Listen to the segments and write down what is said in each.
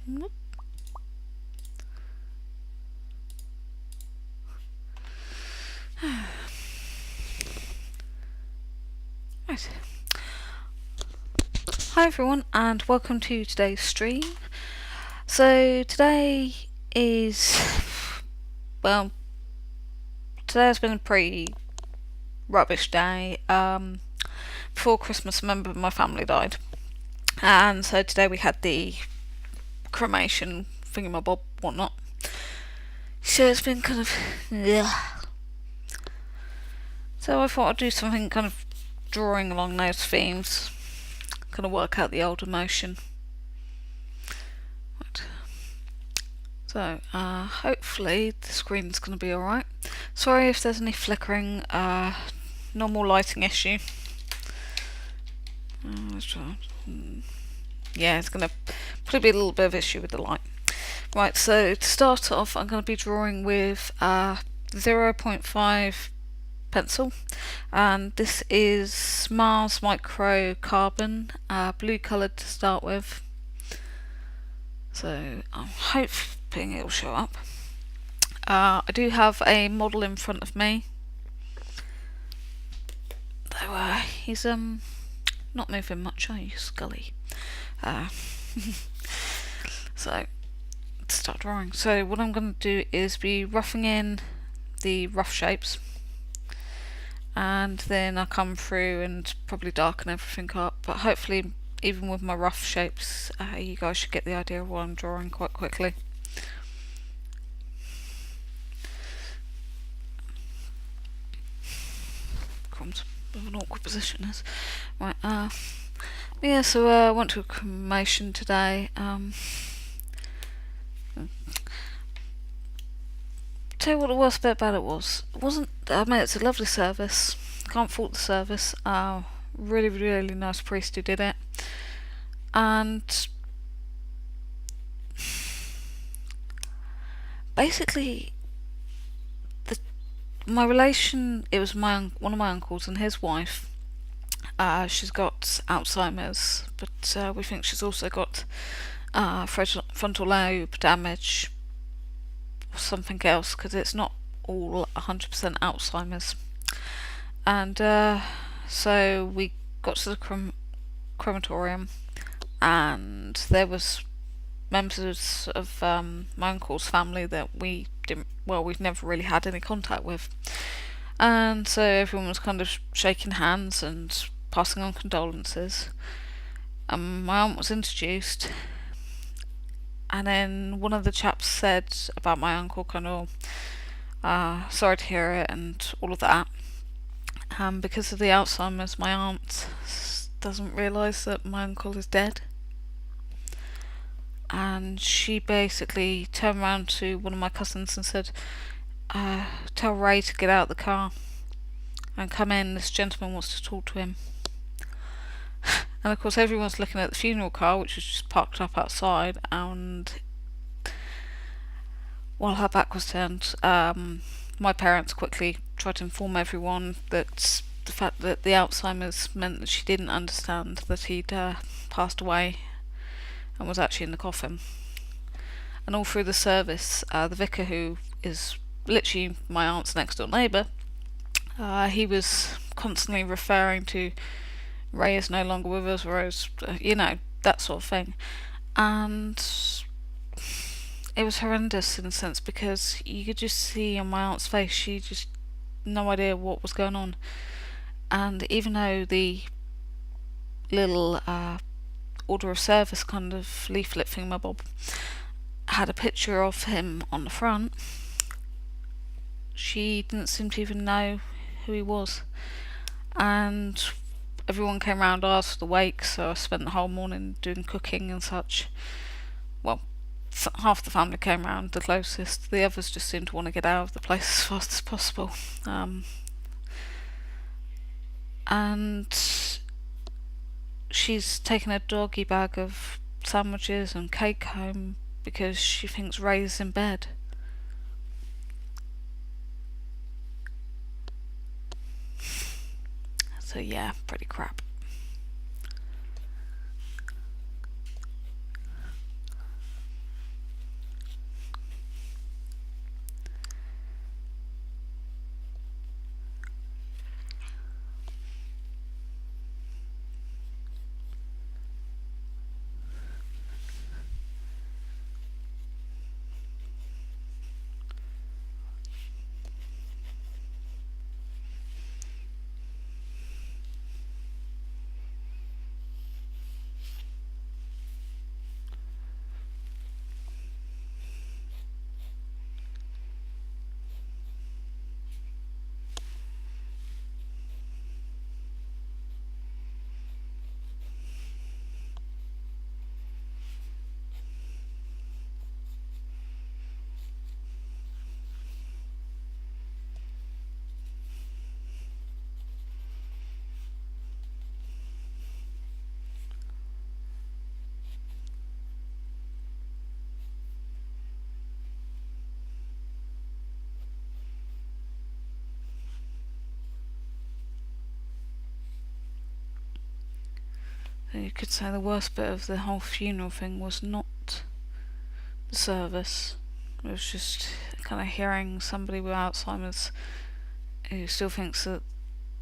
Right. Hi everyone, and welcome to today's stream. So today is, well, today has been a pretty rubbish day. Before Christmas, a member of my family died, and so today we had the cremation thingamabob, whatnot. So it's been kind of, so I thought I'd do something kind of drawing along those themes, kind of work out the old emotion. Right. So, hopefully the screen's going to be alright. Sorry if there's any flickering, normal lighting issue. Let's try. Yeah, it's going to probably be a little bit of issue with the light. Right, so to start off, I'm going to be drawing with 0.5 pencil, and this is Mars Micro Carbon, blue coloured to start with. So I'm hoping it will show up. I do have a model in front of me, though he's not moving much, are you, Scully? So to start drawing. So what I'm going to do is be roughing in the rough shapes, and then I'll come through and probably darken everything up, but hopefully even with my rough shapes you guys should get the idea of what I'm drawing quite quickly. Crumbs, bit of an awkward position is. Right, yeah, so I went to a cremation today. Tell you what the worst bit about it was. It wasn't, I mean, it's a lovely service. Can't fault the service. Really, really nice priest who did it. And basically, my relation, it was one of my uncles and his wife. She's got Alzheimer's, but we think she's also got frontal lobe damage or something else, because it's not all 100% Alzheimer's. And so we got to the crematorium, and there was members of my uncle's family that we've never really had any contact with. And so everyone was kind of shaking hands and passing on condolences. My aunt was introduced, and then one of the chaps said about my uncle, kind of, sorry to hear it, and all of that. Because of the Alzheimer's, my aunt doesn't realise that my uncle is dead. And she basically turned around to one of my cousins and said, tell Ray to get out of the car and come in, this gentleman wants to talk to him. And of course everyone's looking at the funeral car, which was just parked up outside, and while her back was turned, my parents quickly tried to inform everyone that the fact that the Alzheimer's meant that she didn't understand that he'd passed away and was actually in the coffin. And all through the service, the vicar, who is literally my aunt's next door neighbour, he was constantly referring to Ray is no longer with us, Rose, that sort of thing. And it was horrendous in a sense, because you could just see on my aunt's face, she just no idea what was going on. And even though the little order of service kind of leaflet thingamabob had a picture of him on the front, she didn't seem to even know who he was. And everyone came round after the wake, so I spent the whole morning doing cooking and such. Well, half the family came round, the closest. The others just seemed to want to get out of the place as fast as possible. And she's taken a doggy bag of sandwiches and cake home because she thinks Ray's in bed. So yeah, pretty crap. you could say the worst bit of the whole funeral thing was not the service. It was just kind of hearing somebody with Alzheimer's who still thinks that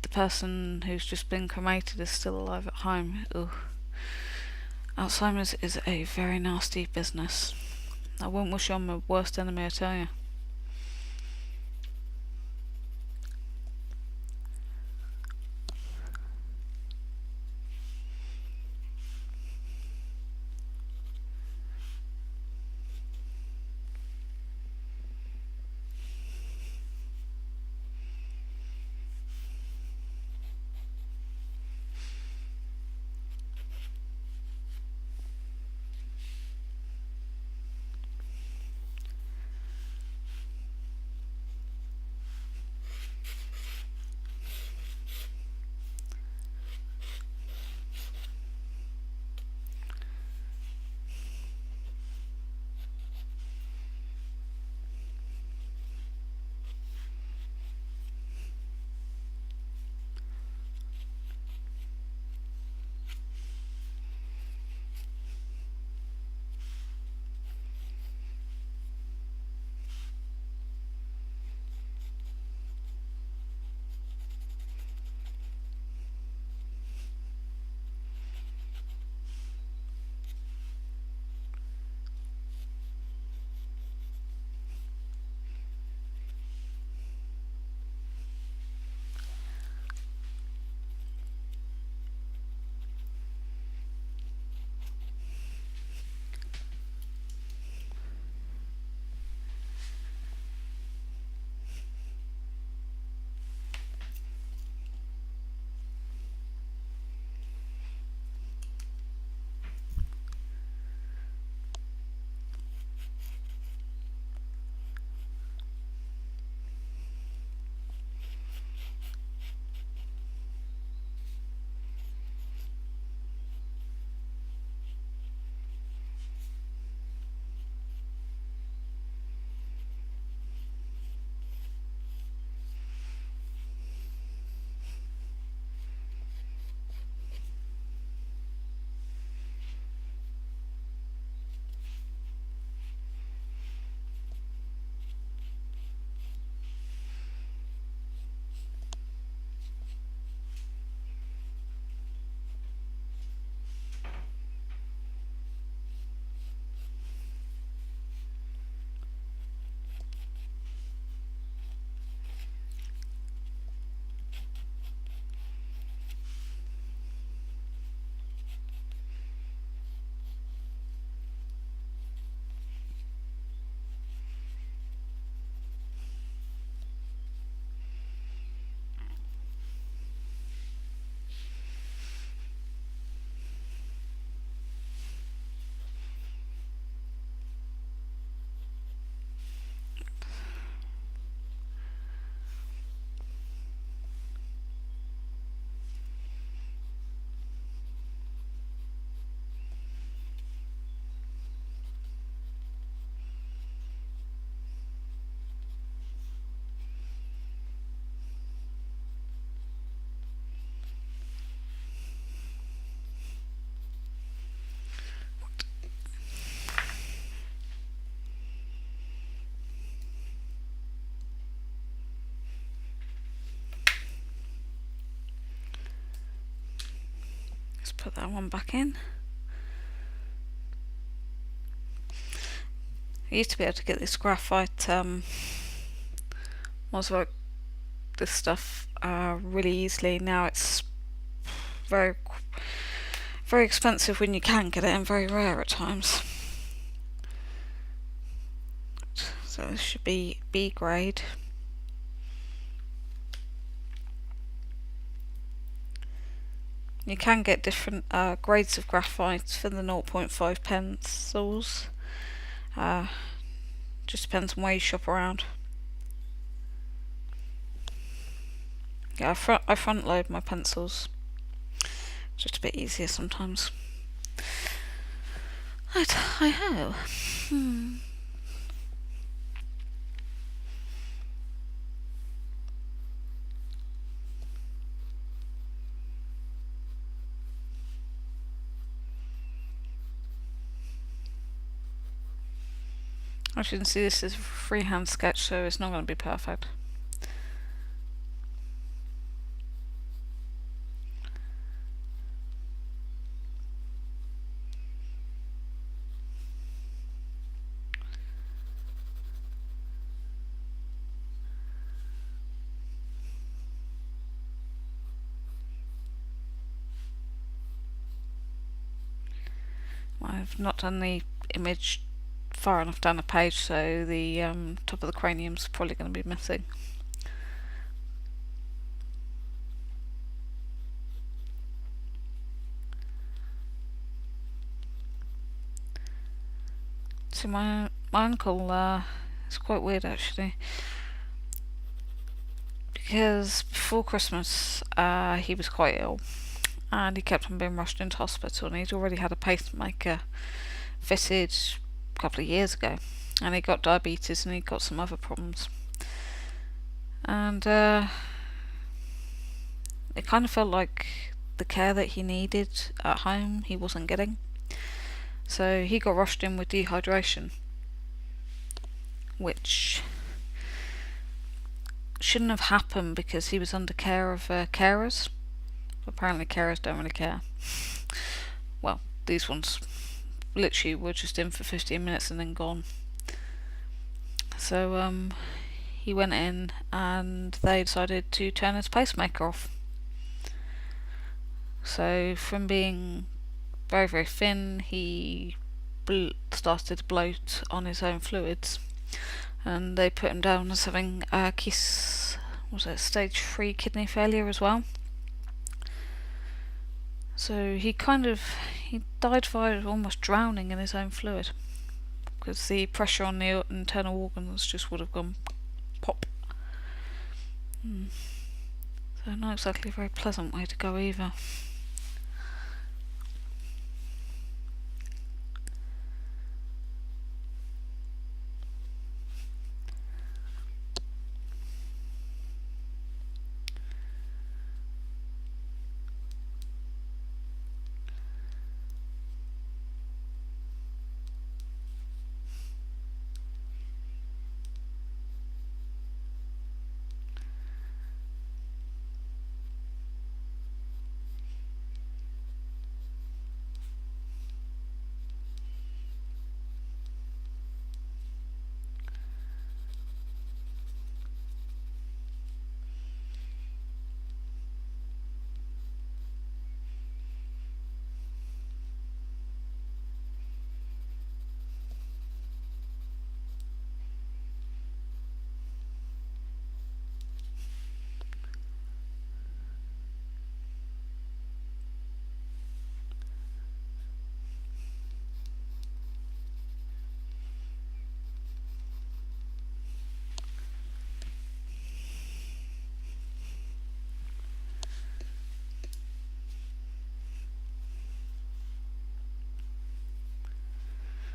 the person who's just been cremated is still alive at home. Ugh. Alzheimer's is a very nasty business. I wouldn't wish on my worst enemy, I tell you. Let's put that one back in. I used to be able to get this graphite Moswork, this stuff really easily. Now it's very very expensive when you can get it, and very rare at times. So this should be B grade. You can get different grades of graphite for the 0.5 pencils. Just depends on where you shop around. Yeah, I front load my pencils. It's just a bit easier sometimes. I have. As you can see, this is a freehand sketch, so it's not going to be perfect. I've not done the image far enough down the page, so the top of the cranium's probably going to be missing. So my uncle is quite weird actually, because before Christmas he was quite ill, and he kept on being rushed into hospital, and he'd already had a pacemaker fitted a couple of years ago, and he got diabetes and he got some other problems, and it kind of felt like the care that he needed at home he wasn't getting. So he got rushed in with dehydration, which shouldn't have happened because he was under care of carers. Apparently carers don't really care. Well, these ones literally were just in for 15 minutes and then gone. So he went in and they decided to turn his pacemaker off. So from being very, very thin, he started to bloat on his own fluids, and they put him down as having stage 3 kidney failure as well. So he died by almost drowning in his own fluid, because the pressure on the internal organs just would have gone pop. So not exactly a very pleasant way to go either.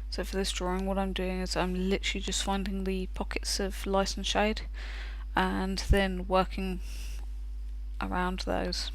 So for this drawing, what I'm doing is I'm literally just finding the pockets of light and shade and then working around those.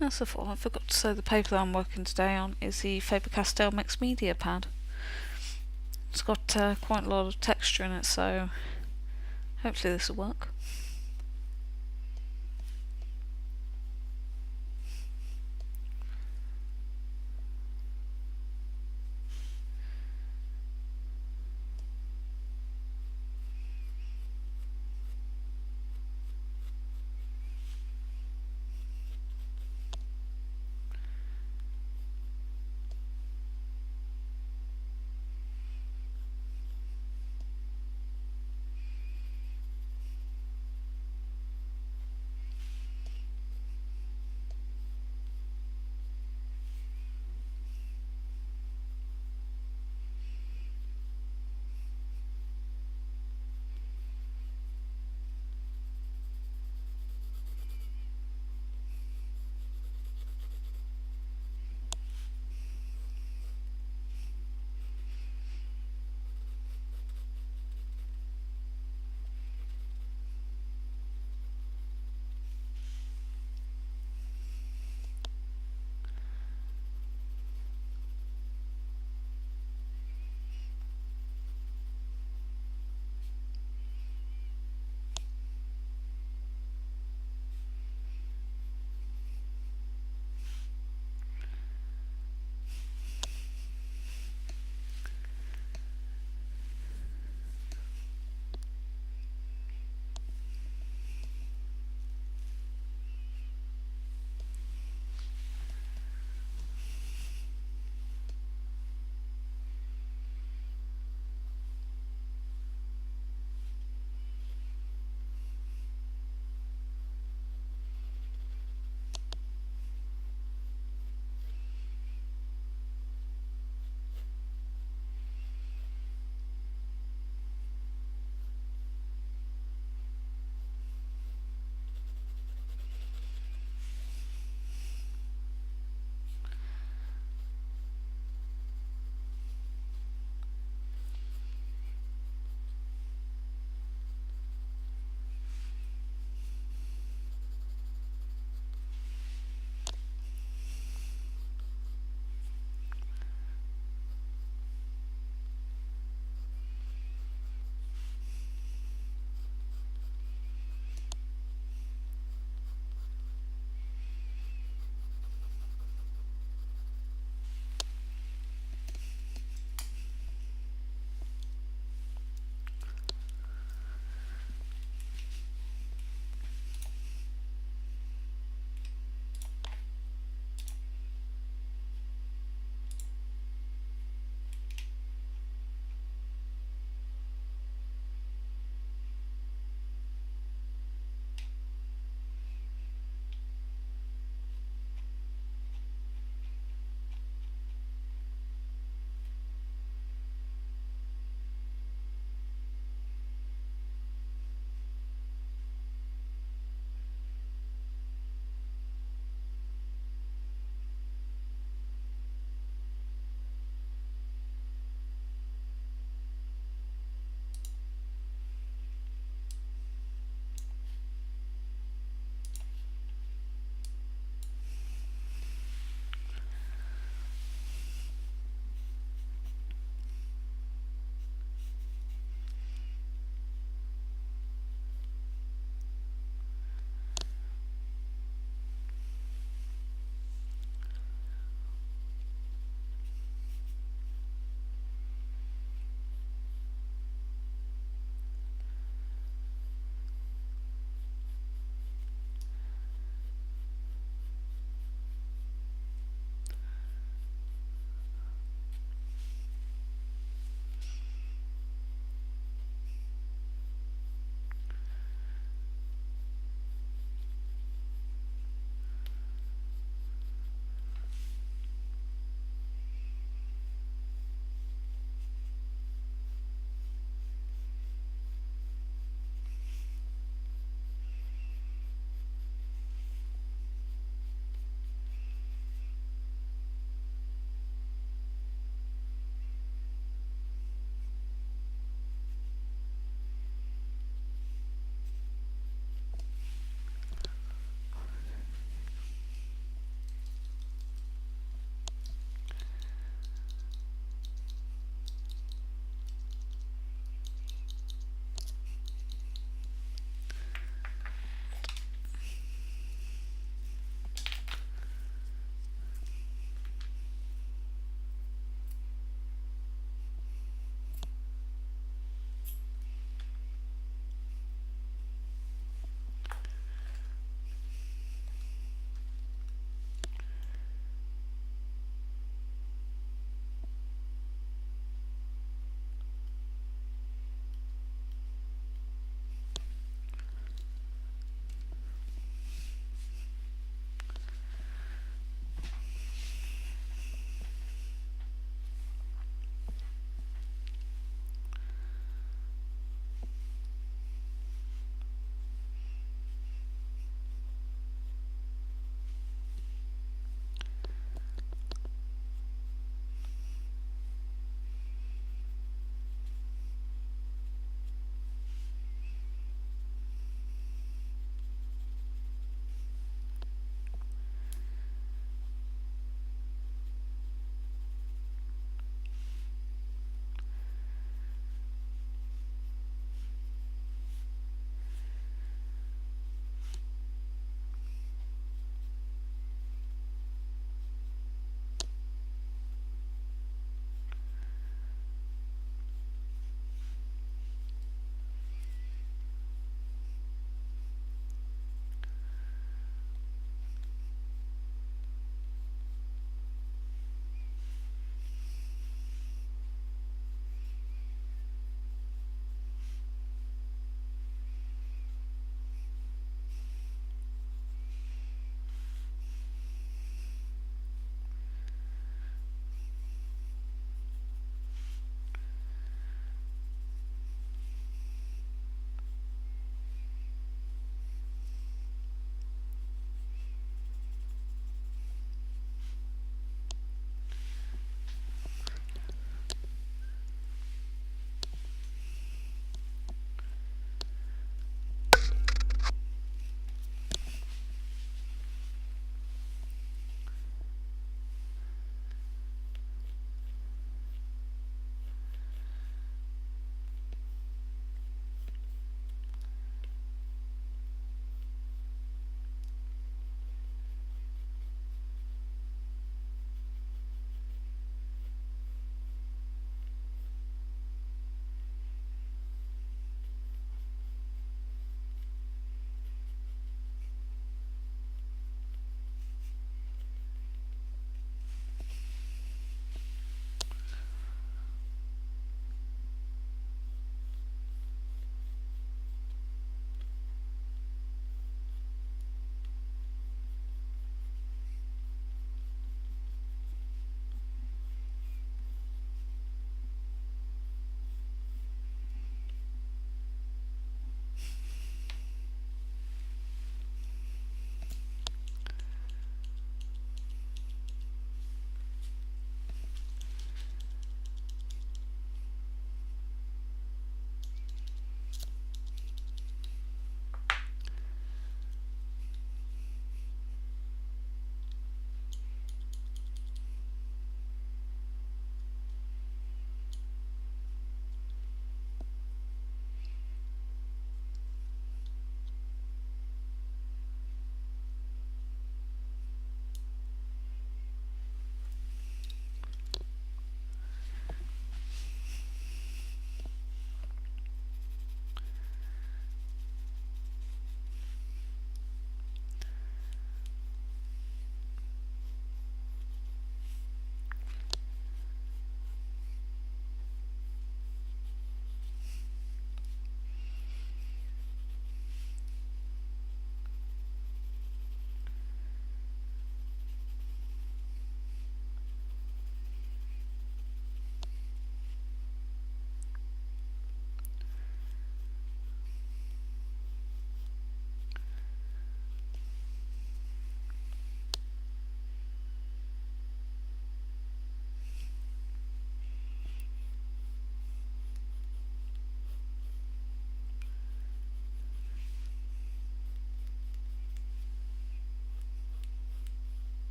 That's a thought. I forgot to say the paper that I'm working today on is the Faber-Castell Mixed Media Pad. It's got quite a lot of texture in it, so hopefully this will work.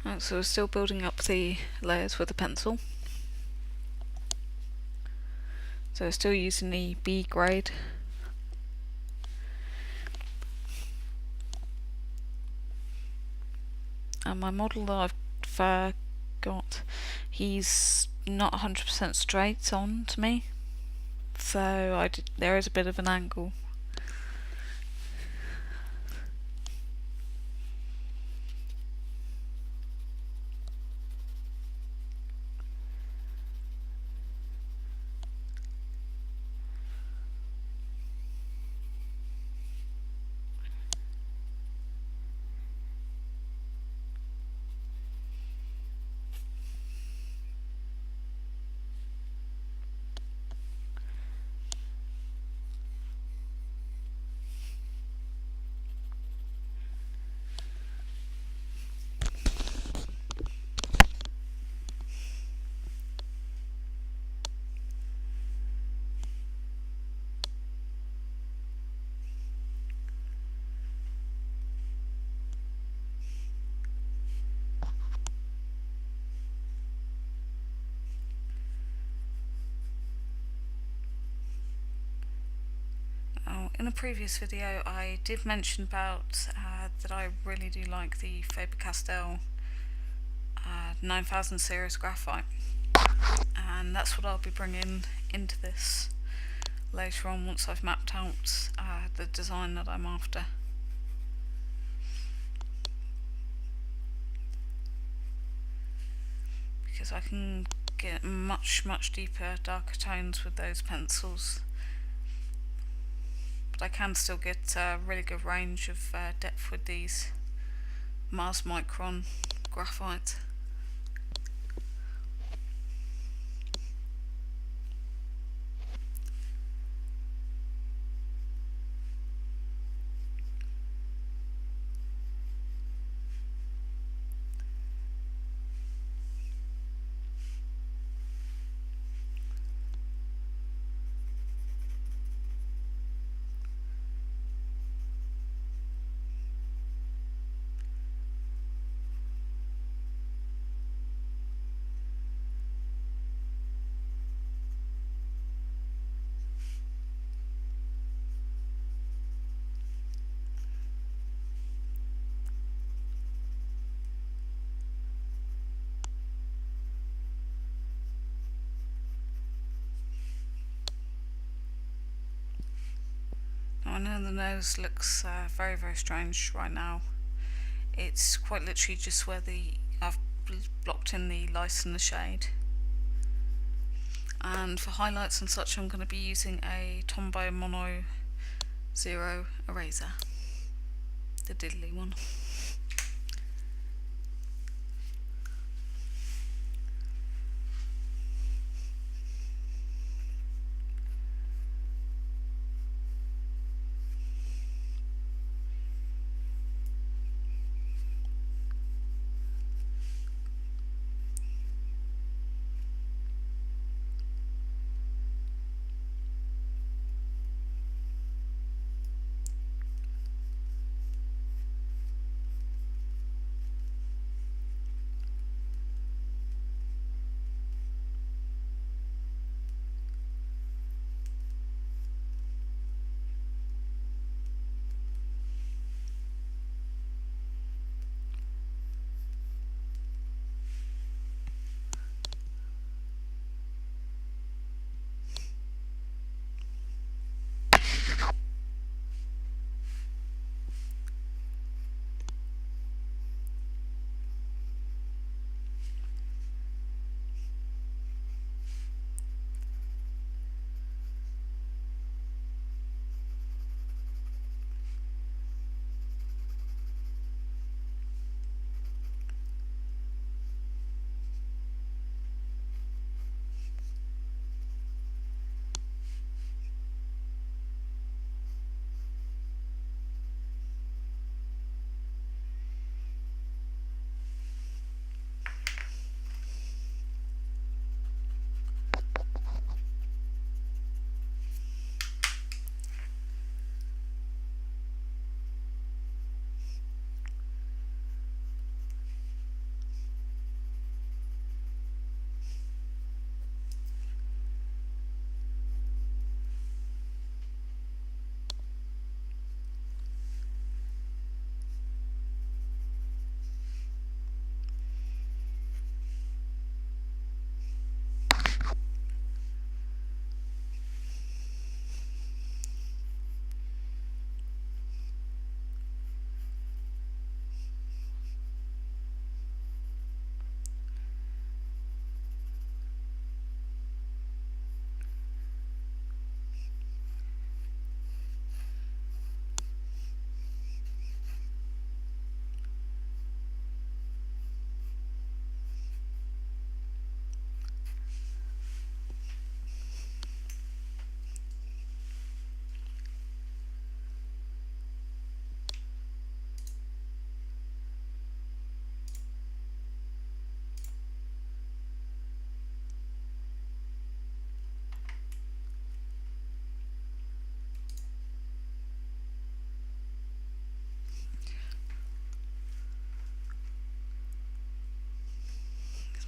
Right, so we're still building up the layers with the pencil. So we're still using the B grade. And my model that I've got, he's not 100% straight on to me, so there is a bit of an angle. In a previous video I did mention about that I really do like the Faber-Castell 9000 series graphite, and that's what I'll be bringing into this later on once I've mapped out the design that I'm after. Because I can get much deeper, darker tones with those pencils, but I can still get a really good range of depth with these Mars Micron graphite. I know the nose looks very strange right now. It's quite literally just where I've blocked in the light and the shade. And for highlights and such, I'm going to be using a Tombow Mono Zero eraser, the diddly one.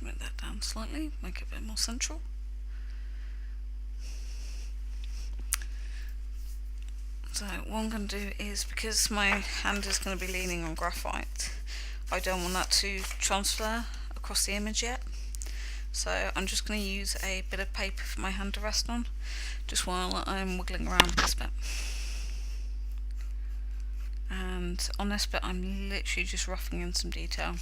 move that down slightly, make it a bit more central. So what I'm going to do is, because my hand is going to be leaning on graphite, I don't want that to transfer across the image yet. So I'm just going to use a bit of paper for my hand to rest on, just while I'm wiggling around this bit. And on this bit I'm literally just roughing in some detail.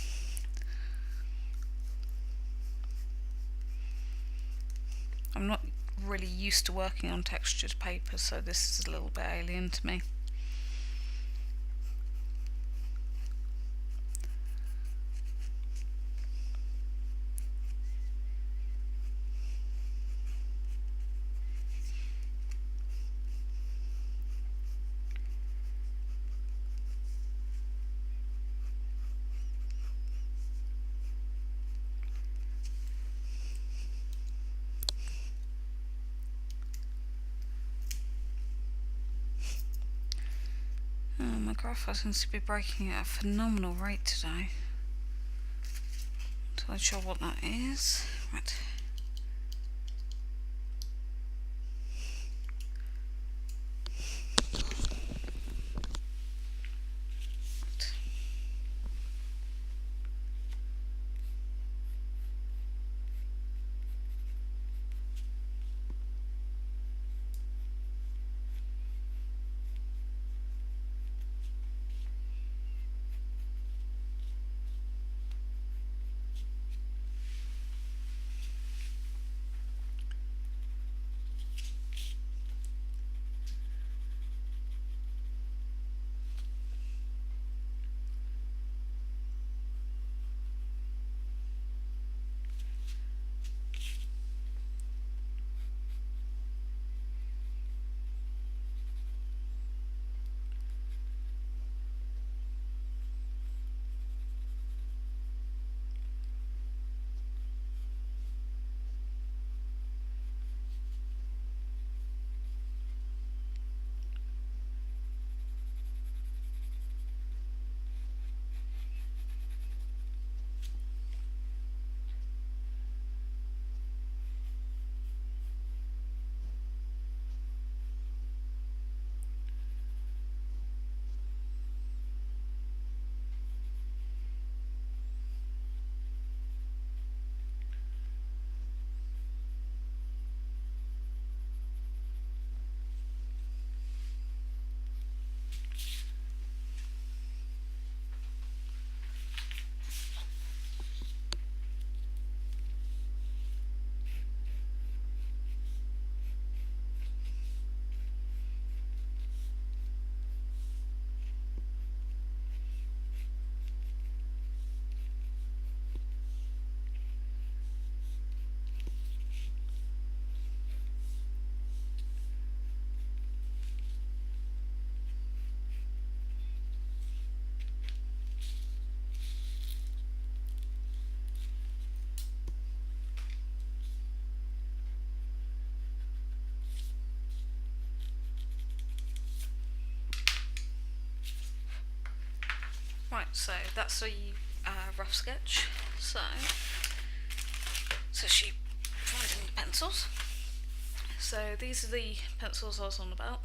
I'm not really used to working on textured paper, so this is a little bit alien to me. My graphite seems to be breaking at a phenomenal rate today. Not entirely sure what that is. Right. Right, so that's a rough sketch. So she provided me pencils. So these are the pencils I was on about.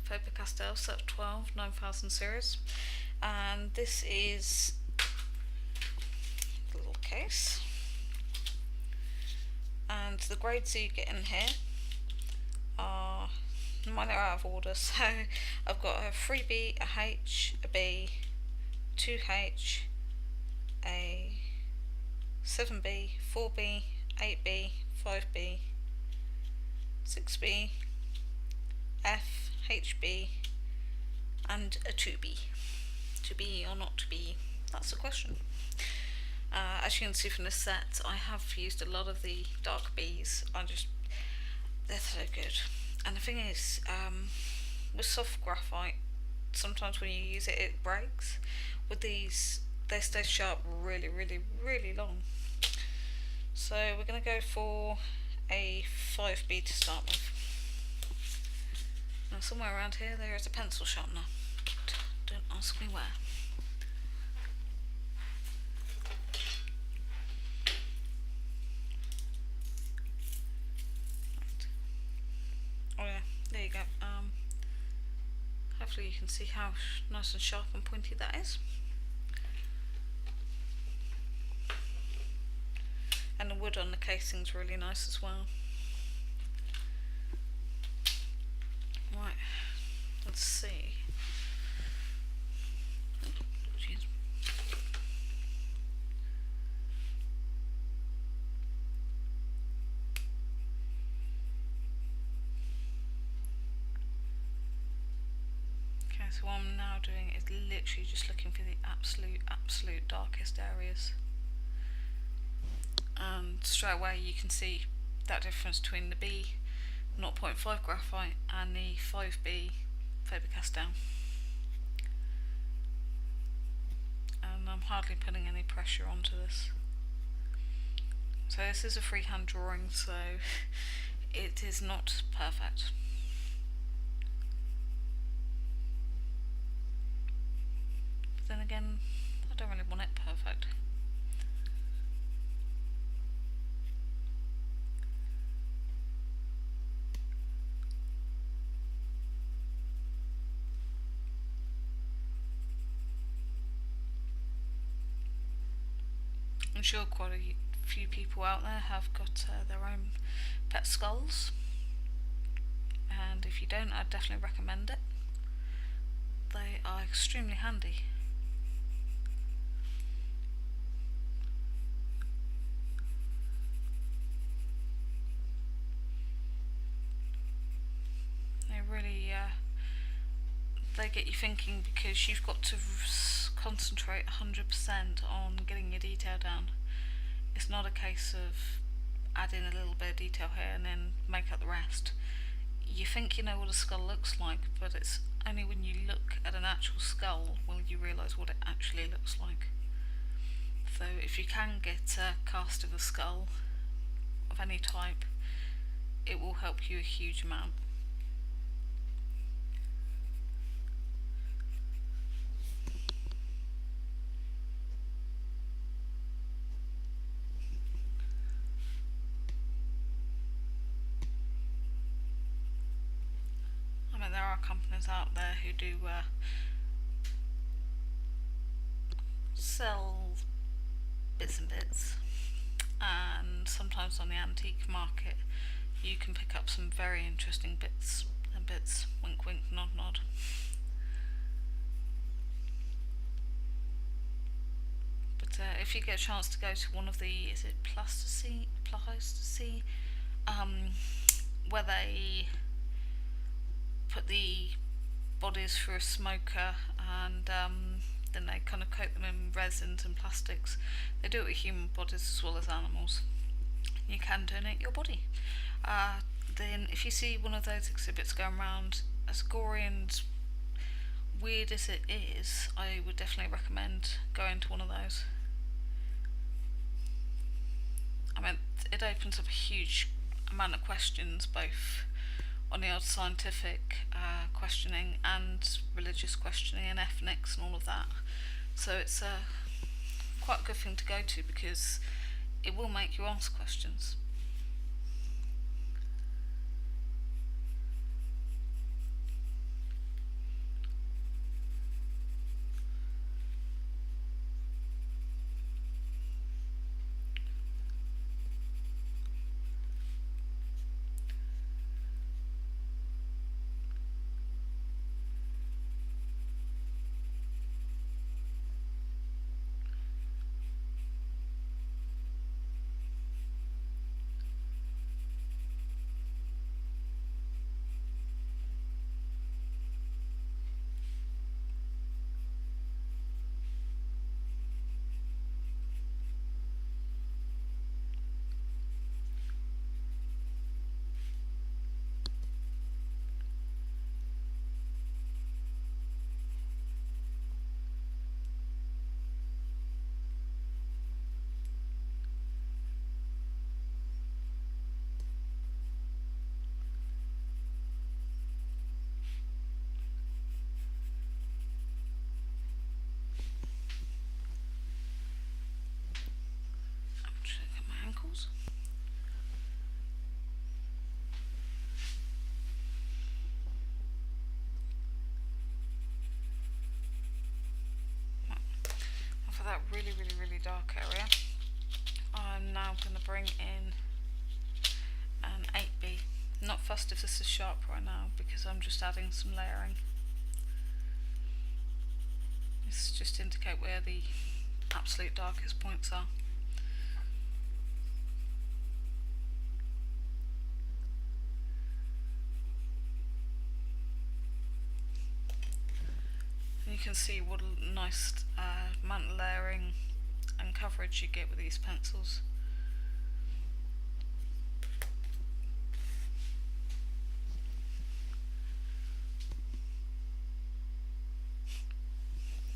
Faber-Castell Set 12 9000 series, and this is the little case. And the grades you get in here are, mine are out of order, so I've got a 3B, a H, a B, 2H, a 7B, 4B, 8B, 5B, 6B, F, HB, and a 2B. To be or not to be, that's the question. As you can see from this set, I have used a lot of the dark Bs. They're so good. And the thing is, with soft graphite, sometimes when you use it, it breaks. With these, they stay sharp really, really, really long. So we're going to go for a 5B to start with. Now somewhere around here there is a pencil sharpener. Don't ask me where. hopefully you can see how nice and sharp and pointy that is. And the wood on the casing's really nice as well. Right, let's see. Oh, geez. Okay, so what I'm now doing is literally just looking for the absolute darkest areas. And straight away you can see that difference between the B 0.5 graphite and the 5B Faber-Castell. And I'm hardly putting any pressure onto this. So this is a freehand drawing, so it is not perfect. But then again, I don't really want it perfect. I'm sure quite a few people out there have got their own pet skulls, and if you don't, I'd definitely recommend it. They are extremely handy. They really they get you thinking, because you've got to concentrate 100% on getting your detail down. It's not a case of adding a little bit of detail here and then make up the rest. You think you know what a skull looks like, but it's only when you look at an actual skull will you realise what it actually looks like. So if you can get a cast of a skull of any type, it will help you a huge amount. I mean, there are companies out there who do sell bits and bits, and sometimes on the antique market you can pick up some very interesting bits and bits. Wink wink, nod nod. But if you get a chance to go to one of the, is it Plasticine, where they put the bodies through a smoker and then they kind of coat them in resins and plastics. They do it with human bodies as well as animals. You can donate your body. Then if you see one of those exhibits going around, as gory and weird as it is, I would definitely recommend going to one of those. I mean, it opens up a huge amount of questions, both on the old scientific questioning and religious questioning and ethnics and all of that. So it's quite a good thing to go to, because it will make you ask questions. dark area, I'm now going to bring in an 8B. Not fussed if this is sharp right now because I'm just adding some layering. This is just to indicate where the absolute darkest points are. And you can see what a nice amount of layering and coverage you get with these pencils.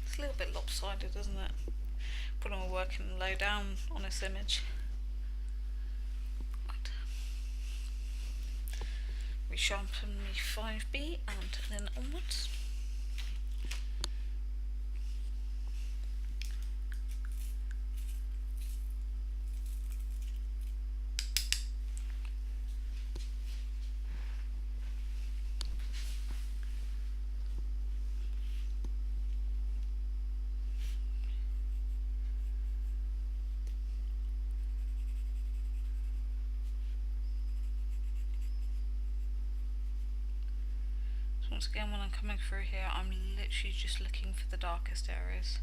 It's a little bit lopsided, isn't it? Put on working low down on this image. Right. Resharpen me 5B and then onwards. Once again, when I'm coming through here, I'm literally just looking for the darkest areas.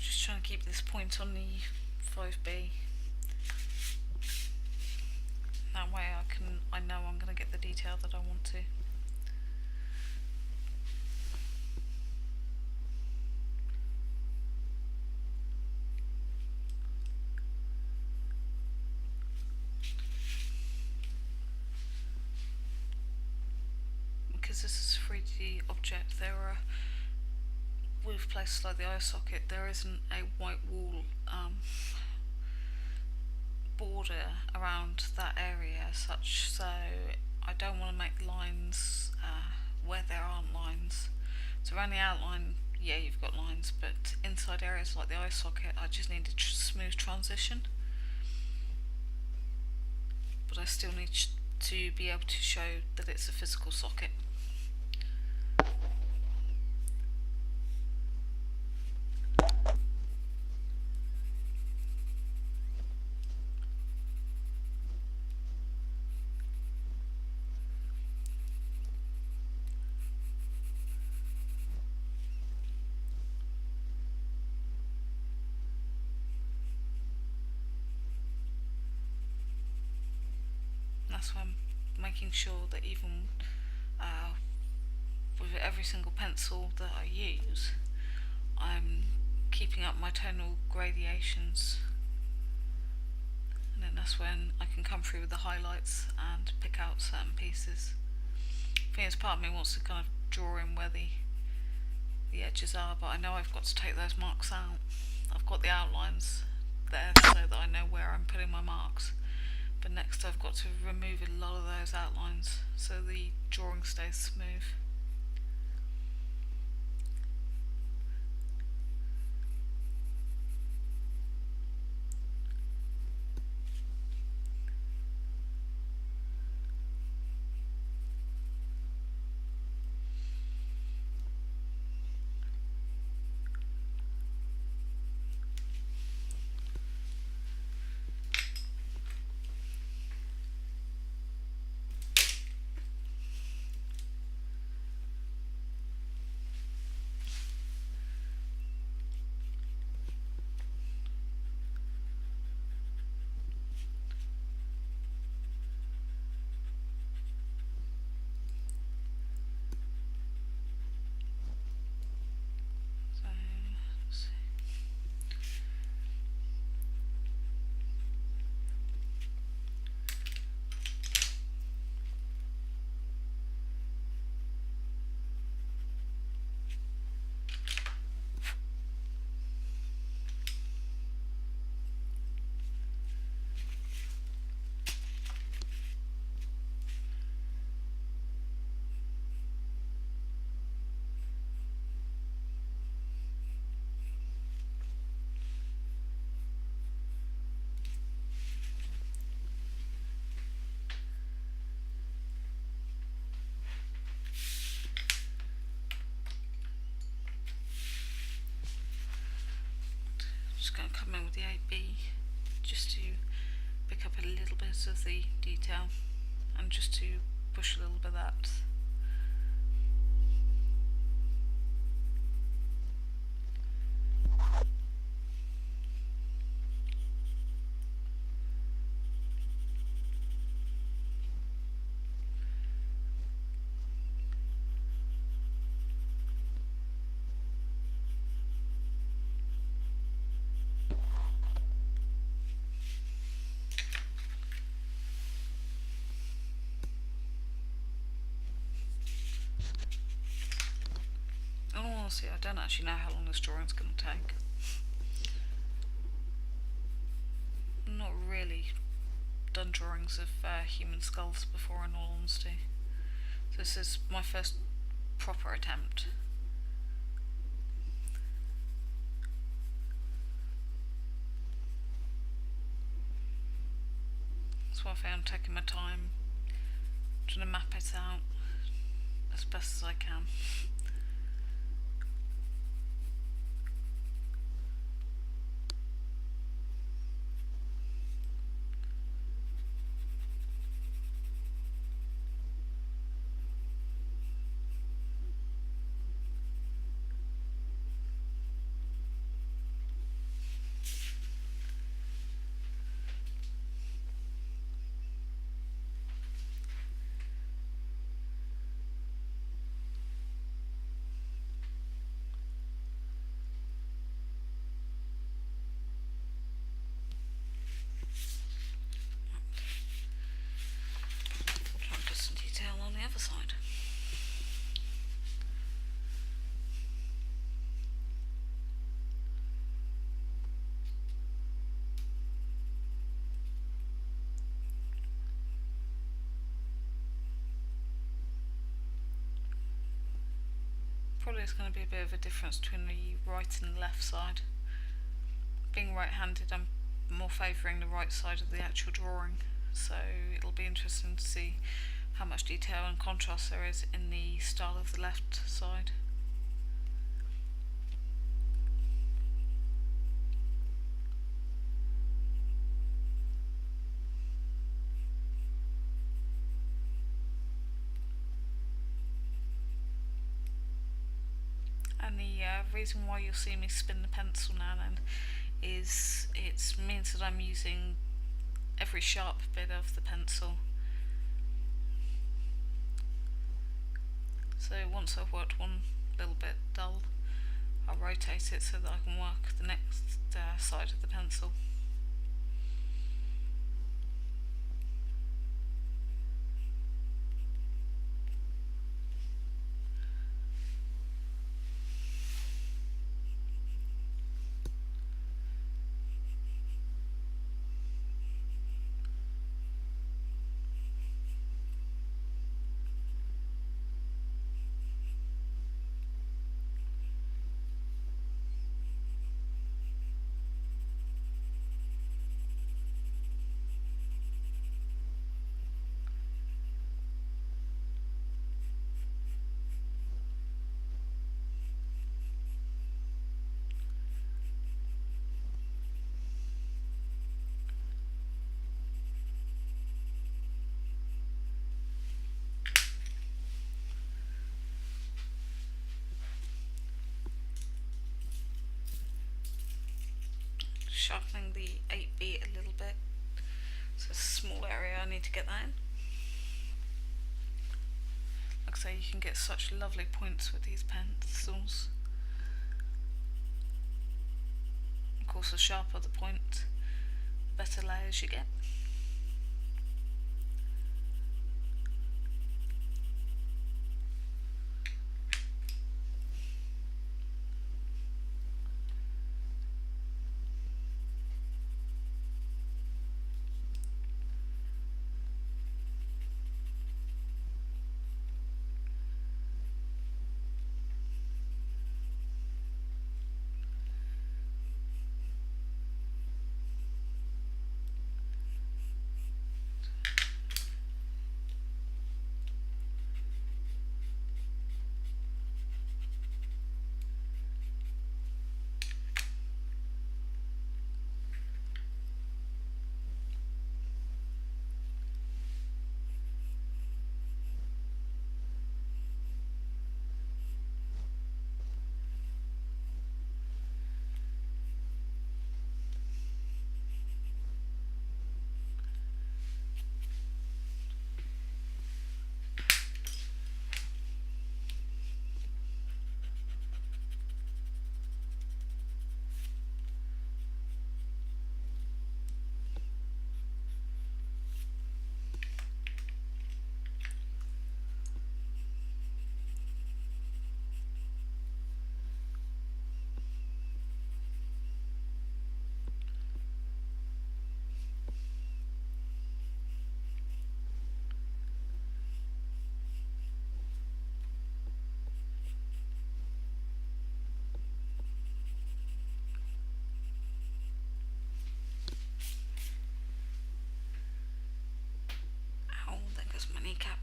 just trying to keep this point on the 5B. That way I know I'm going to get the detail that I want to. Because this is a 3D object, with places like the eye socket, there isn't a white wall border around that area as such, so I don't want to make lines where there aren't lines. So around the outline, yeah, you've got lines, but inside areas like the eye socket, I just need a smooth transition. But I still need to be able to show that it's a physical socket. That's why I'm making sure that even with every single pencil that I use, I'm keeping up my tonal gradations, and then that's when I can come through with the highlights and pick out certain pieces. I think it's part of me wants to kind of draw in where the edges are, but I know I've got to take those marks out. I've got the outlines there so that I know where I'm putting my marks, but next I've got to remove a lot of those outlines so the drawing stays smooth. Just going to come in with the 8B just to pick up a little bit of the detail and just to push a little bit of that. Honestly, I don't actually know how long this drawing's going to take. I've not really done drawings of human skulls before, in all honesty. So this is my first proper attempt. That's why I found taking my time, trying to map it out as best as I can. Probably it's going to be a bit of a difference between the right and left side. Being right-handed, I'm more favouring the right side of the actual drawing, so it'll be interesting to see how much detail and contrast there is in the style of the left side. And the reason why you'll see me spin the pencil now and then is it means that I'm using every sharp bit of the pencil. So once I've worked one little bit dull, I'll rotate it so that I can work the next side of the pencil. Sharpening the 8B a little bit. It's a small area, I need to get that in. Like I say, you can get such lovely points with these pencils. Of course, the sharper the point, the better layers you get. Kneecap.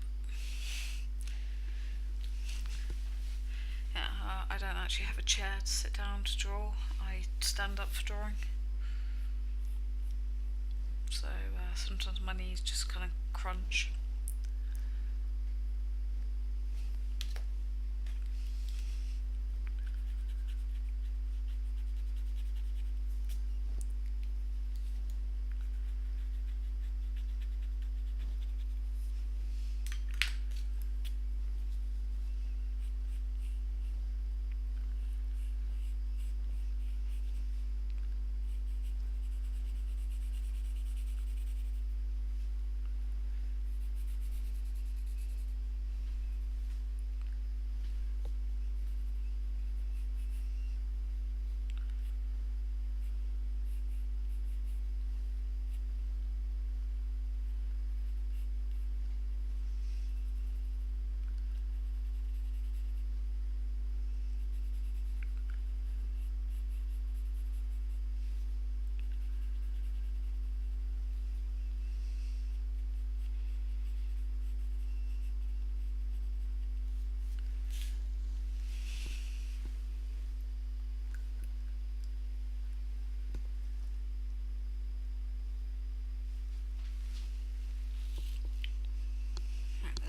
Yeah, I don't actually have a chair to sit down to draw. I stand up for drawing. So sometimes my knees just kind of crunch.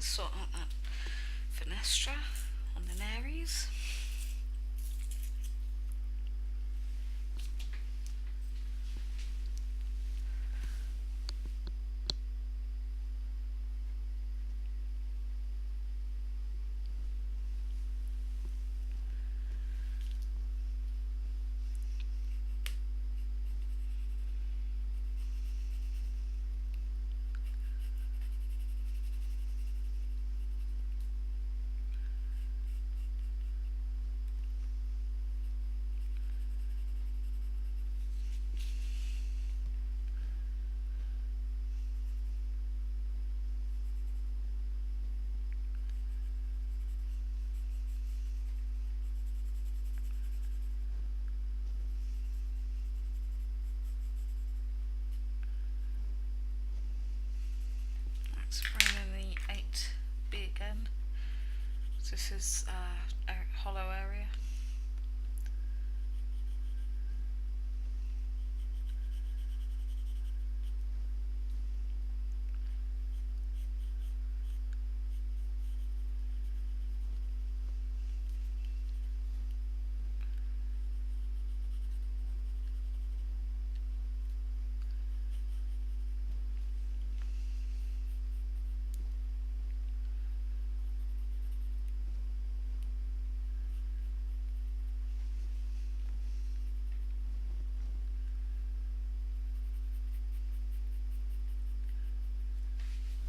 Let's sort out that fenestra on the nares. Let's bring in the 8B again. This is a hollow area.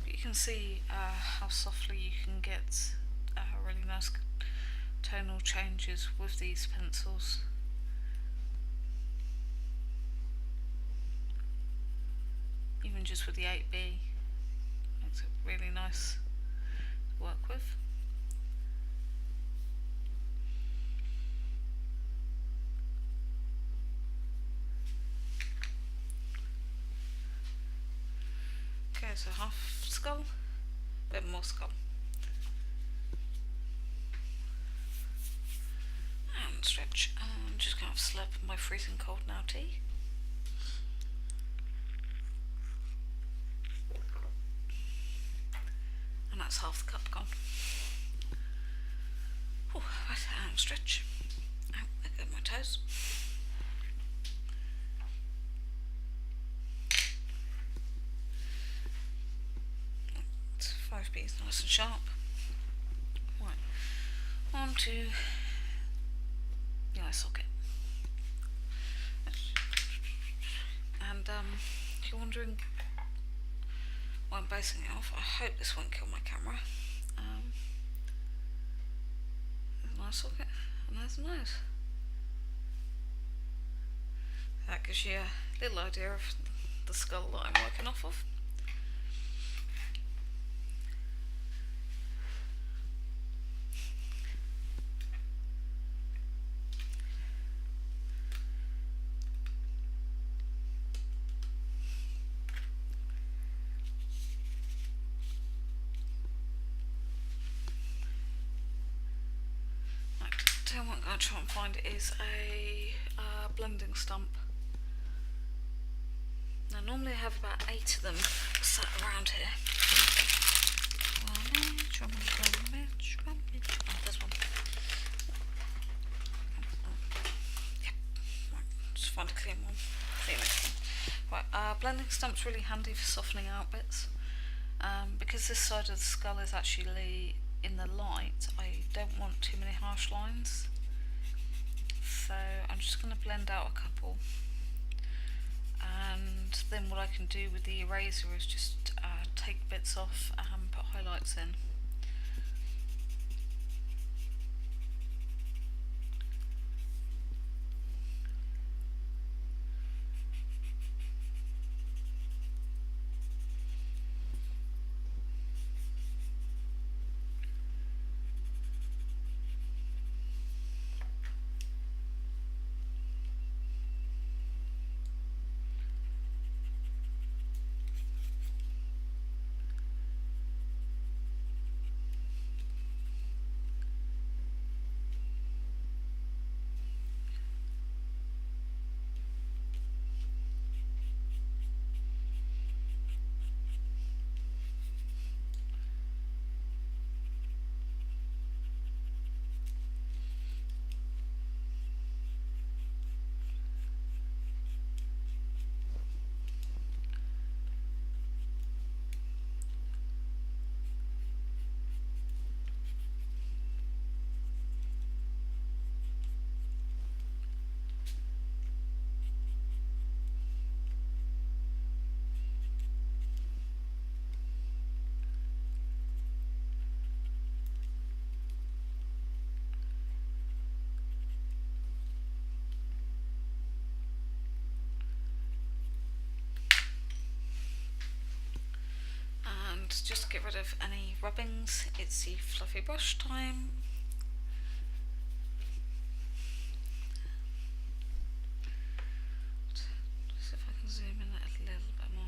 You can see how softly you can get really nice tonal changes with these pencils. Even just with the 8B, makes it really nice to work with. Okay, so half skull, a bit more skull. And stretch. I'm just going to slurp my freezing cold now tea. And that's half the cup gone. Ooh, right, and stretch. Out, there go my toes. It's 5B is nice and sharp. Right, on to the eye socket. And if you're wondering why I'm basing it off, I hope this won't kill my camera. There's an eye socket, and there's a nose. That gives you a little idea of the skull that I'm working off of. What I'm going to try and find is a blending stump. Now normally I have about 8 of them sat around here. Oh, there's one. Yep. Right, just find a clean one. Right, blending stump's really handy for softening out bits. Because this side of the skull is actually in the light, I don't want too many harsh lines, so I'm just going to blend out a couple, and then what I can do with the eraser is just take bits off and put highlights in. just to get rid of any rubbings, it's the fluffy brush time. Let's see if I can zoom in a little bit more.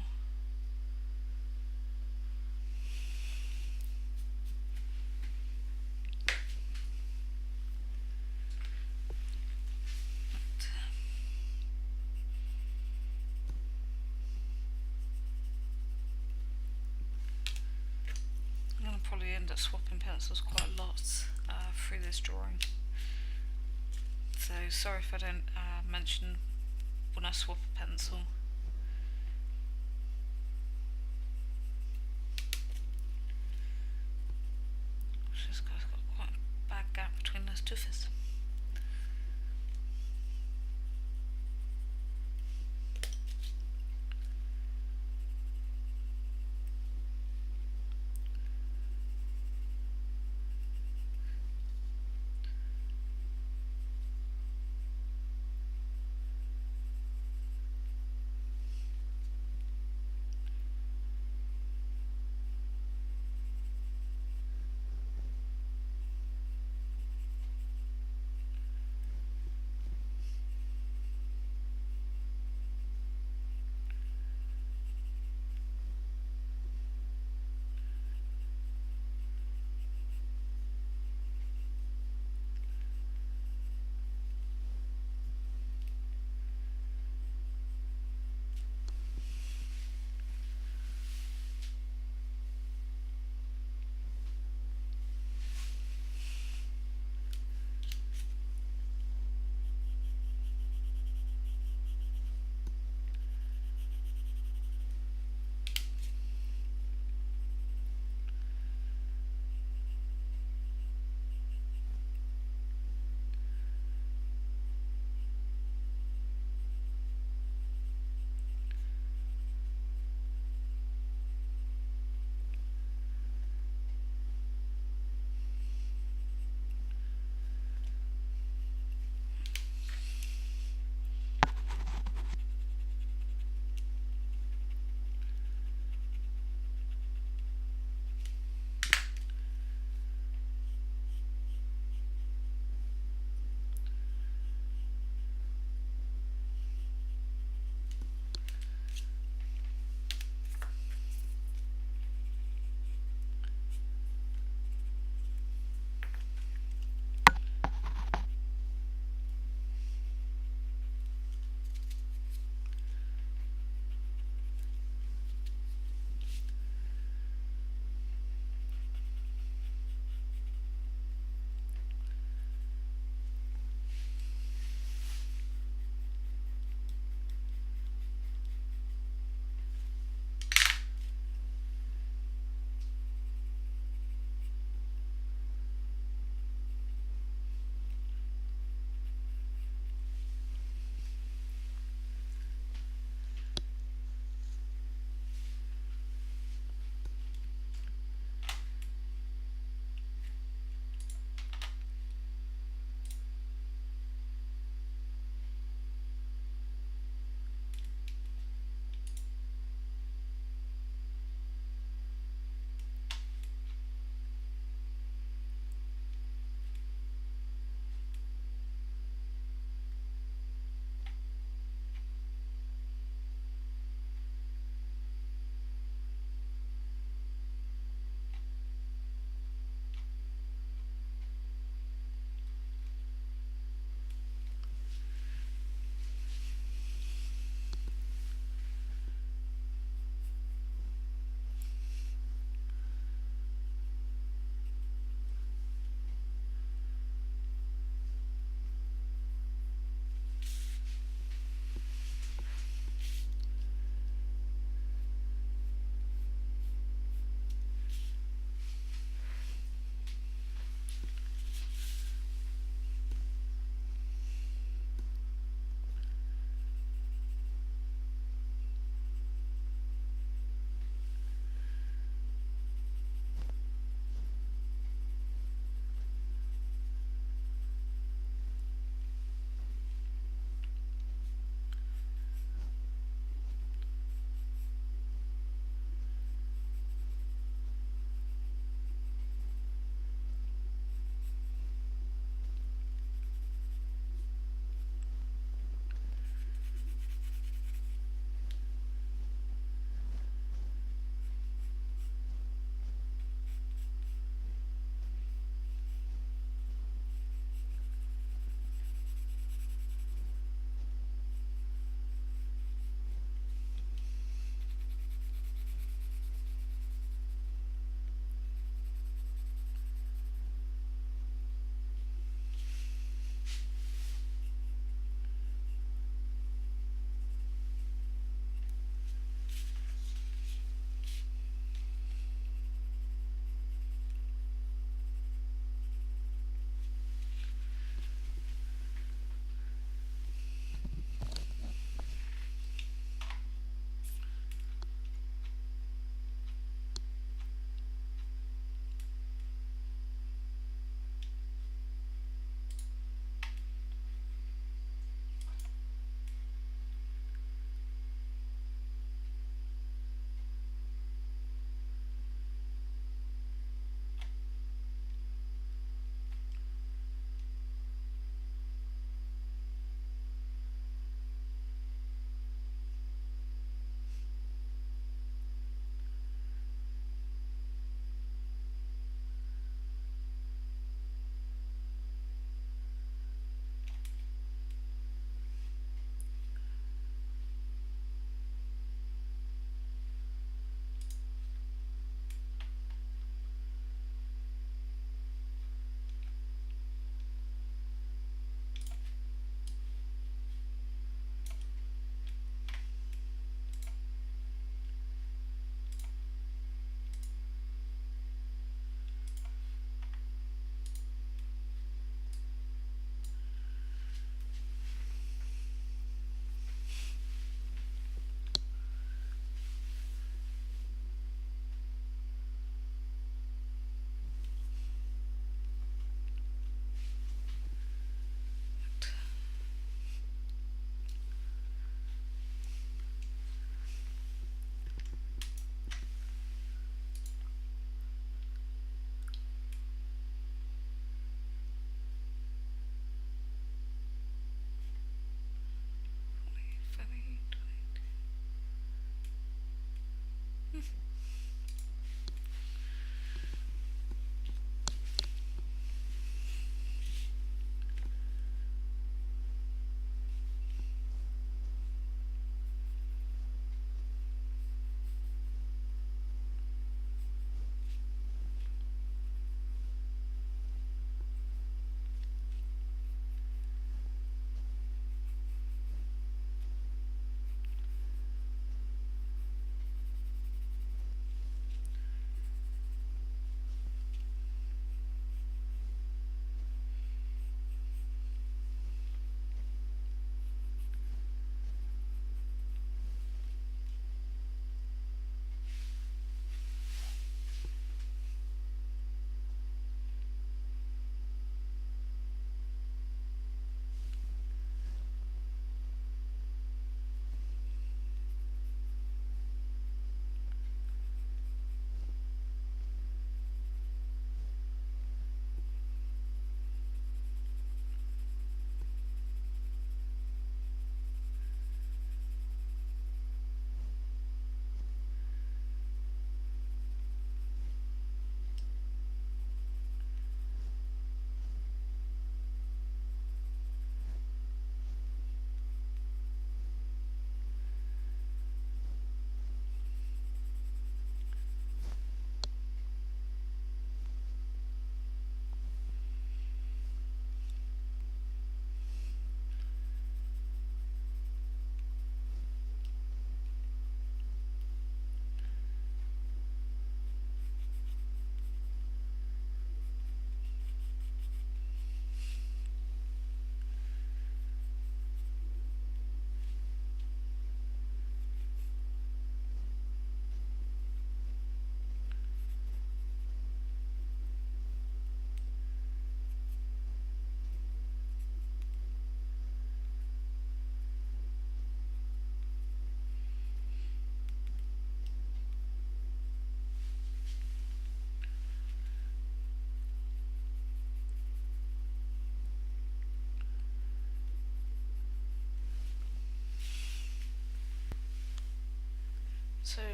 I'm going to probably end up swapping pencils quite a lot through this drawing. So sorry if I don't mention when I swap a pencil. This guy's got quite a bad gap between those two fists.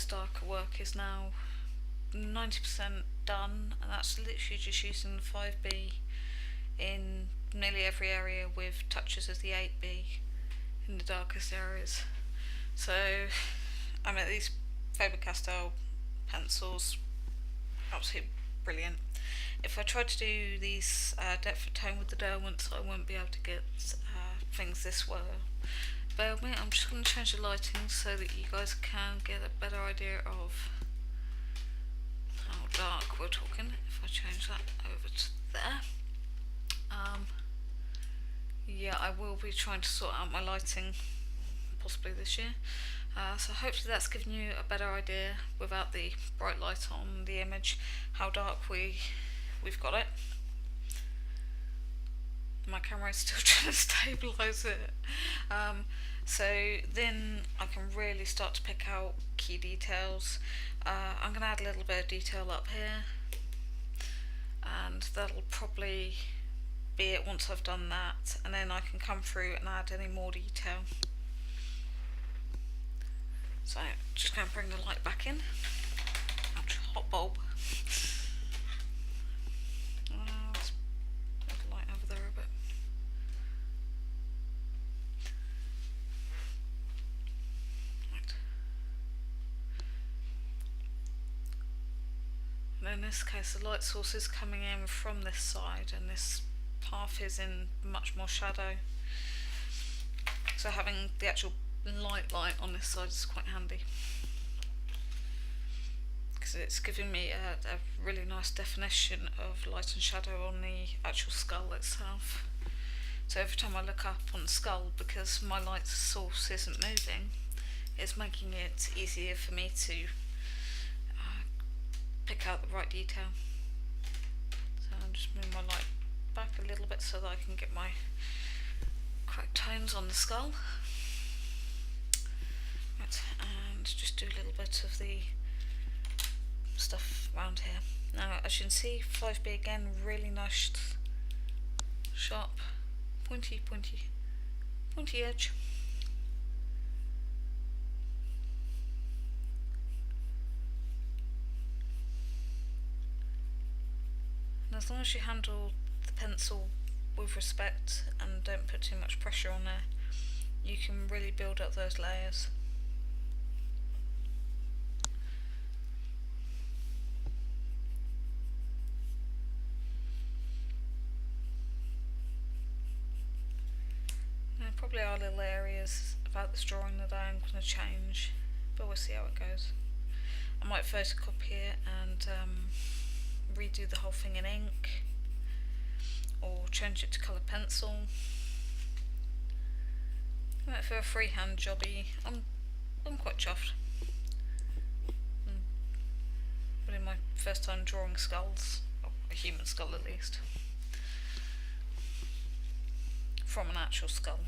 this darker work is now 90% done, and that's literally just using the 5B in nearly every area with touches of the 8B in the darkest areas. So, I mean, these Faber-Castell pencils, absolutely brilliant. If I tried to do these depth of tone with the Derwents, I wouldn't be able to get things this well. Bear with me, I'm just going to change the lighting so that you guys can get a better idea of how dark we're talking. If I change that over to there. Yeah, I will be trying to sort out my lighting possibly this year. So hopefully that's given you a better idea without the bright light on the image how dark we've got it. My camera is still trying to stabilise it. So then I can really start to pick out key details. I'm going to add a little bit of detail up here, and that'll probably be it once I've done that, and then I can come through and add any more detail. So just going to bring the light back in. Ouch, hot bulb. Let's move the light over there a bit. Right. And in this case, the light source is coming in from this side, and this path is in much more shadow. So having the actual light on this side is quite handy, because it's giving me a really nice definition of light and shadow on the actual skull itself. So every time I look up on the skull, because my light source isn't moving, it's making it easier for me to pick out the right detail. So I'm just moving my light back a little bit so that I can get my correct tones on the skull. Right, and just do a little bit of the stuff around here. Now, as you can see, 5B again, really nice, sharp, pointy edge. And as long as you handle the pencil with respect and don't put too much pressure on there, you can really build up those layers. There probably are little areas about this drawing that I am going to change, but we'll see how it goes. I might photocopy it and redo the whole thing in ink, or change it to colour pencil. For a freehand jobby, I'm quite chuffed. Really my first time drawing skulls, or a human skull at least, from an actual skull.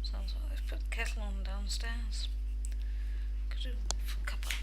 Sounds like they've put the kettle on downstairs. Could do a cuppa.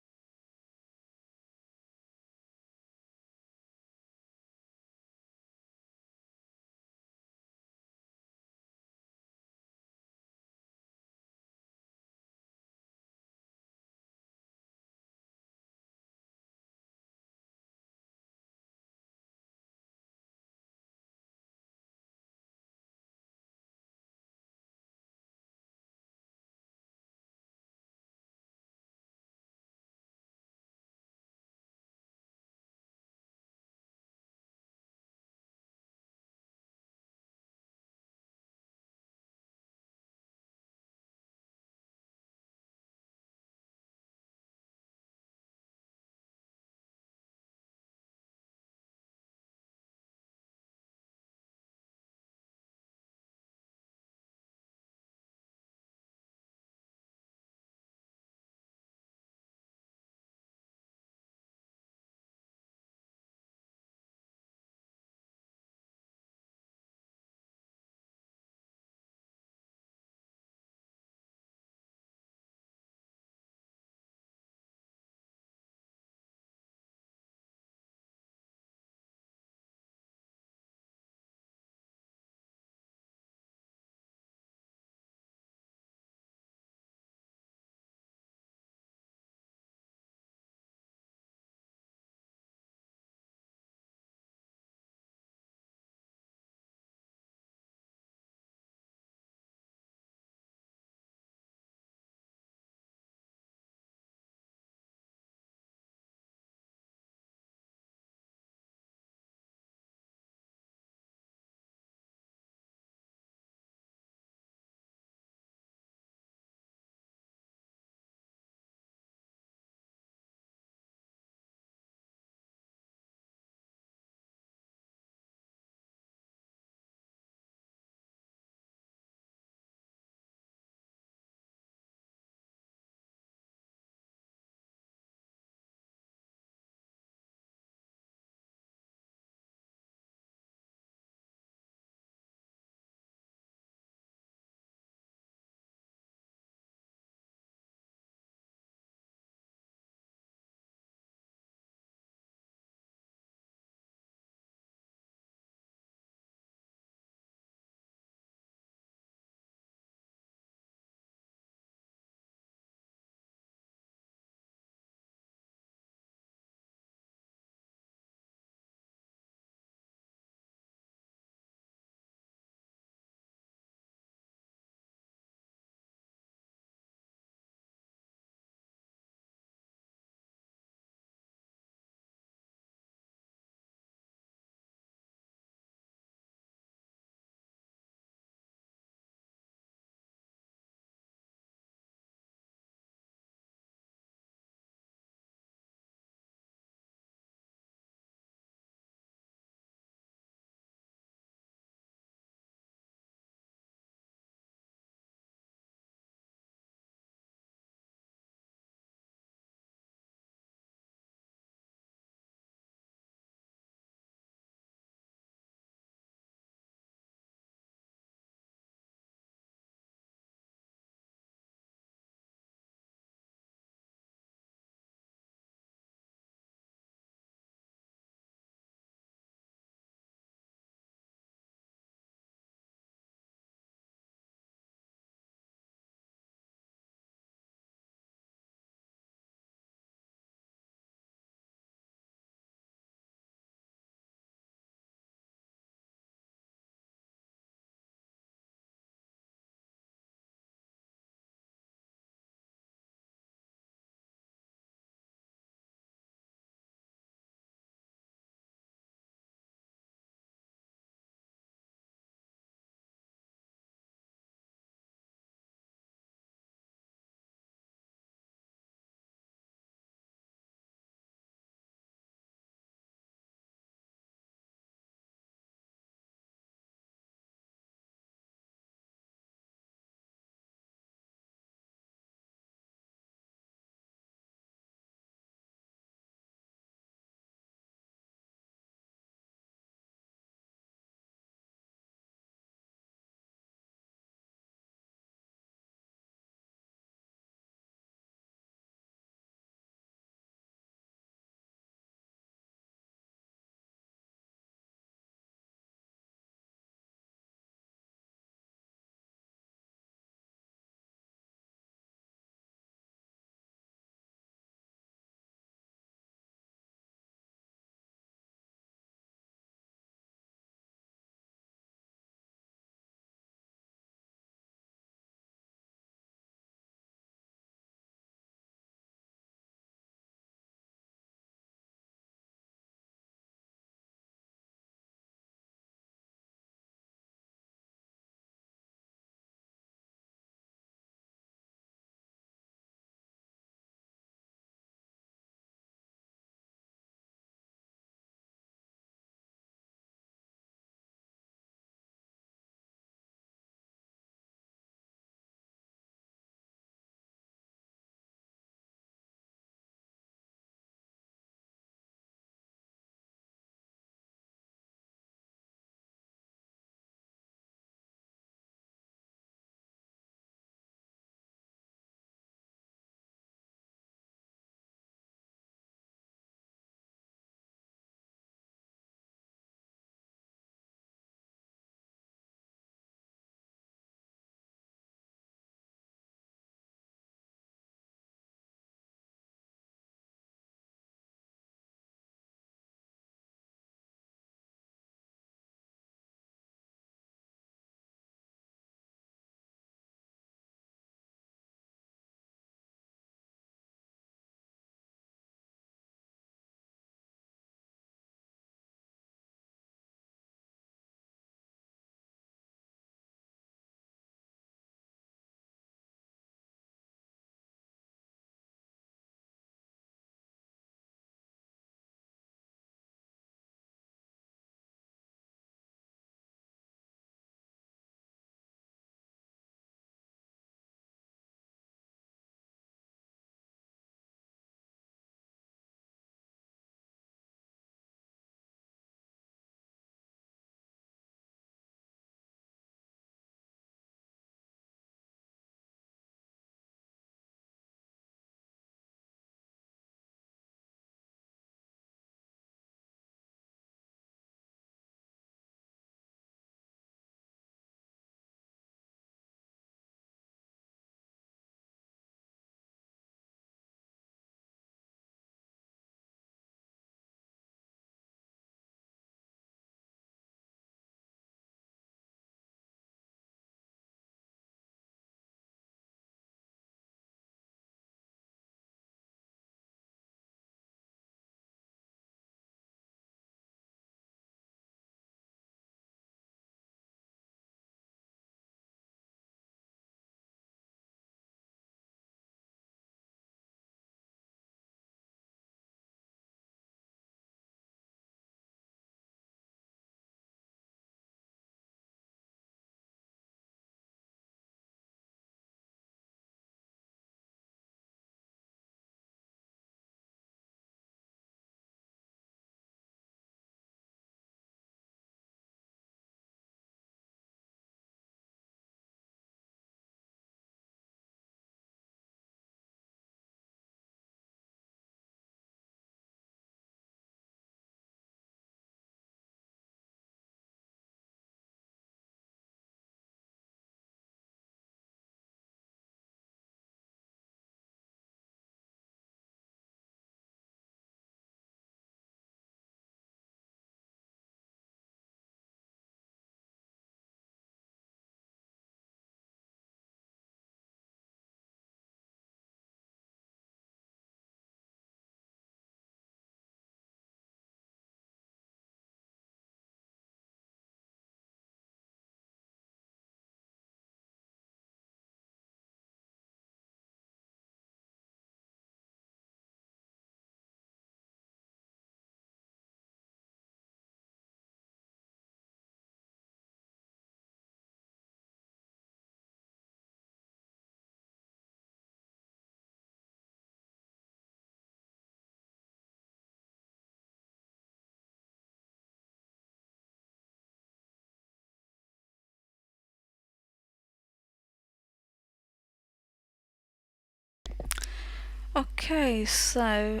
Okay, so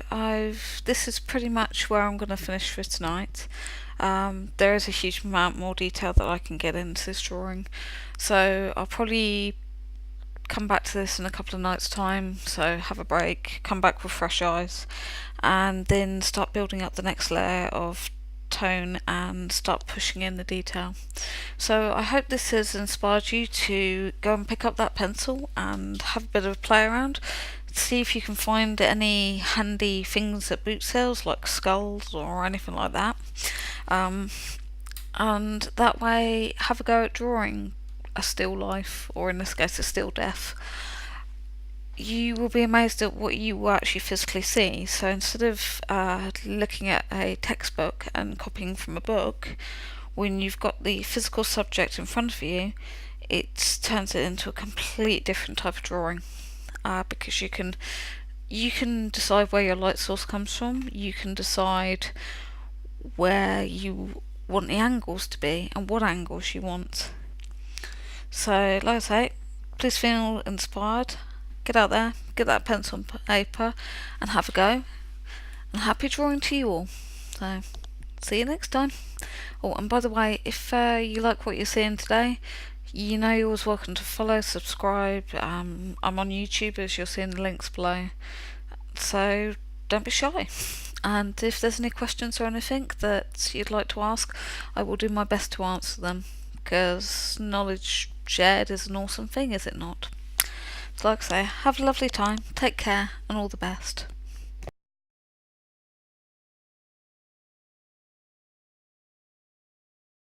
this is pretty much where I'm going to finish for tonight. There is a huge amount more detail that I can get into this drawing, so I'll probably come back to this in a couple of nights' time. So have a break, come back with fresh eyes, and then start building up the next layer of tone and start pushing in the detail. So I hope this has inspired you to go and pick up that pencil and have a bit of a play around. See if you can find any handy things at boot sales like skulls or anything like that. Um, and that way have a go at drawing a still life, or in this case a still death. You will be amazed at what you will actually physically see. So instead of looking at a textbook and copying from a book, when you've got the physical subject in front of you, it turns it into a complete different type of drawing. Because you can decide where your light source comes from. You can decide where you want the angles to be and what angles you want. So, like I say, please feel inspired. Get out there, get that pencil and paper, and have a go. And happy drawing to you all. So, see you next time. Oh, and by the way, if you like what you're seeing today, you know you're always welcome to follow, subscribe. I'm on YouTube, as you'll see in the links below. So don't be shy. And if there's any questions or anything that you'd like to ask, I will do my best to answer them. Because knowledge shared is an awesome thing, is it not? So like I say, have a lovely time, take care, and all the best.